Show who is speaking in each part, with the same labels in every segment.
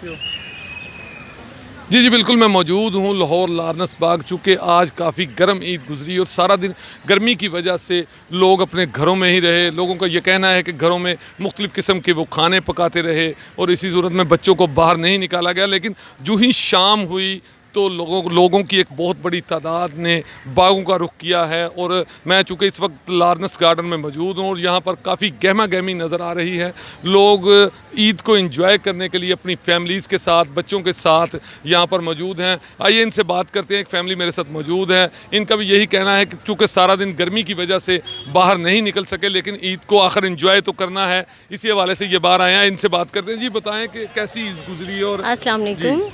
Speaker 1: सकते हो?
Speaker 2: जी जी बिल्कुल, मैं मौजूद हूँ लाहौर लारनस बाग। चूँकि आज काफ़ी गर्म ईद गुजरी और सारा दिन गर्मी की वजह से लोग अपने घरों में ही रहे। लोगों का ये कहना है कि घरों में मुख्तलिफ़ किस्म के वो खाने पकाते रहे और इसी सूरत में बच्चों को बाहर नहीं निकाला गया। लेकिन जो ही शाम हुई तो लोगों की एक बहुत बड़ी तादाद ने बागों का रुख किया है। और मैं चूँकि इस वक्त लारनस गार्डन में मौजूद हूँ और यहाँ पर काफ़ी गहमा गहमी नज़र आ रही है। लोग ईद को एंजॉय करने के लिए अपनी फैमिलीज़ के साथ, बच्चों के साथ यहाँ पर मौजूद हैं। आइए इनसे बात करते हैं। एक फैमिली मेरे साथ मौजूद है। इनका भी यही कहना है कि चूँकि सारा दिन गर्मी की वजह से बाहर नहीं निकल सके, लेकिन ईद को आखिर एंजॉय तो करना है, इसी हवाले से ये बाहर आए हैं। इनसे बात करते हैं। जी बताएं कि कैसी ईद गुजरी। और
Speaker 3: अस्सलाम वालेकुम।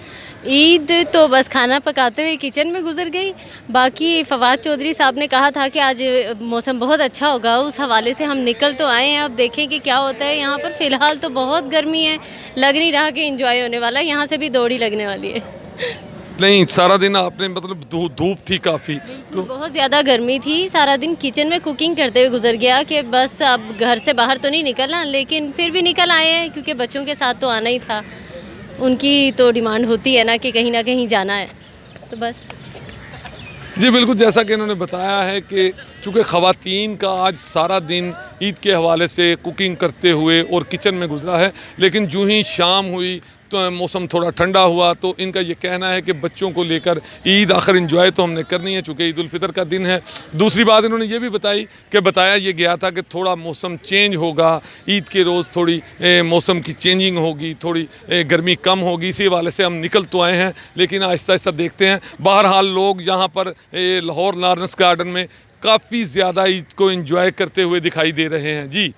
Speaker 3: ईद तो बस खाना पकाते हुए किचन में गुजर गई। बाकी फवाद चौधरी साहब ने कहा था कि आज मौसम बहुत अच्छा होगा, उस हवाले से हम निकल तो आए हैं। अब देखें कि क्या होता है। यहाँ पर फ़िलहाल तो बहुत गर्मी है, लग नहीं रहा कि एंजॉय होने वाला है। यहाँ से भी दौड़ ही लगने वाली है।
Speaker 2: नहीं, सारा दिन आपने मतलब धूप थी काफ़ी,
Speaker 3: तो बहुत ज़्यादा गर्मी थी। सारा दिन किचन में कुकिंग करते हुए गुजर गया कि बस अब घर से बाहर तो नहीं निकलना, लेकिन फिर भी निकल आए हैं क्योंकि बच्चों के साथ तो आना ही था। उनकी तो डिमांड होती है ना कि कहीं जाना है, तो बस।
Speaker 2: जी बिल्कुल, जैसा कि इन्होंने बताया है कि चूँकि ख़वातीन का आज सारा दिन ईद के हवाले से कुकिंग करते हुए और किचन में गुजरा है, लेकिन जो ही शाम हुई तो मौसम थोड़ा ठंडा हुआ तो इनका ये कहना है कि बच्चों को लेकर ईद आखिर एंजॉय तो हमने करनी है, चूँकि ईद उल फितर का दिन है। दूसरी बात इन्होंने ये भी बताया ये गया था कि थोड़ा मौसम चेंज होगा, ईद के रोज़ थोड़ी मौसम की चेंजिंग होगी, थोड़ी गर्मी कम होगी। इसी हवाले से हम निकल तो आए हैं, लेकिन आहिस्ता आहिस्ता देखते हैं। बहरहाल लोग यहाँ पर लाहौर लारनस गार्डन में काफ़ी ज़्यादा ईद को एंजॉय करते हुए दिखाई दे रहे हैं। जी।